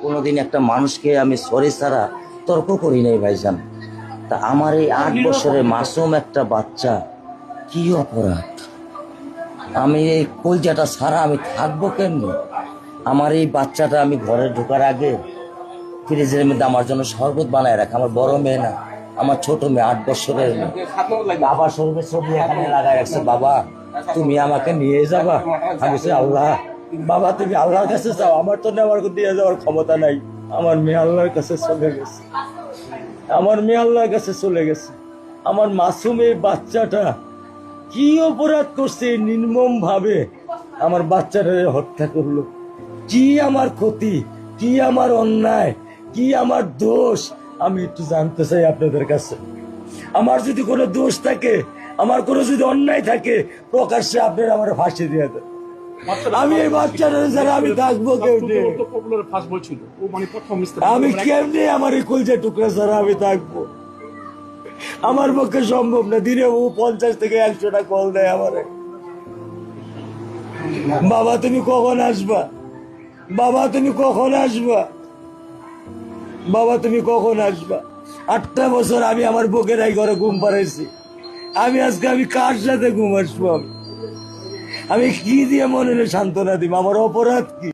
কোনোদিন একটা মানুষকে আমি সরি ছাড়া তর্ক করি নাই ভাইজান। তা আমার এই 8 বছরের মাসুম একটা বাচ্চা কি অপরাধ? আমি এই কলজাটা ছাড়া আমি থাকবো কেমনি? আমার এই বাচ্চাটা আমি ঘরে ঢোকার আগে ফ্রিজের মধ্যে আমার জন্য শরবত বানায় রাখে। আমার বড় মেয়ে না, আমার ছোট মেয়ে 8 বছরের মেয়ে। বাবা শরবত ছবি এখানে লাগাই রাখছে, বাবা তুমি আমাকে নিয়ে যাবা। আমি বলছি আল্লাহ, বাবা তুমি আল্লাহর কাছে যাও, আমার তো নেওয়ার দিয়ে যাওয়ার ক্ষমতা নাই। আমার মেয়ে আল্লাহর কাছে চলে গেছে, আমার মেয়ে আল্লাহর কাছে চলে গেছে। আমার মাসুম এই বাচ্চাটা কি অপরাধ করছে নির্মম ভাবে আমার বাচ্চাটা হত্যা করলো? কি আমার ক্ষতি, কি আমার অন্যায়, কি আমার দোষ? আমি একটু জানতে চাই আপনাদের কাছে। আমার যদি কোনো দোষ থাকে, আমার কোনো যদি অন্যায় থাকে, প্রকাশ্যে আপনারা আমার ফাঁসি দিয়ে দেন। আমি এই বাচ্চাটা ছাড়া আমি থাকবো কেমনে? আমি কেমনে আমার এই কলজা টুকরা ছাড়া আমি থাকবো? আমার পক্ষে সম্ভব না। দিনে ও 50 থেকে 100টা কল দেয় আমারে, বাবা তুমি কখন আসবা, বাবা তুমি কখন আসবা, বাবা তুমি কখন আসবা। 8টা বছর আমি আমার বুকের এই ঘরে ঘুম পাড়াইছি। আমি আজকে আমি কার সাথে ঘুম আসবো? আমি কি দিয়ে মনে সান্ত্বনা দিব? আমার অপরাধ কি?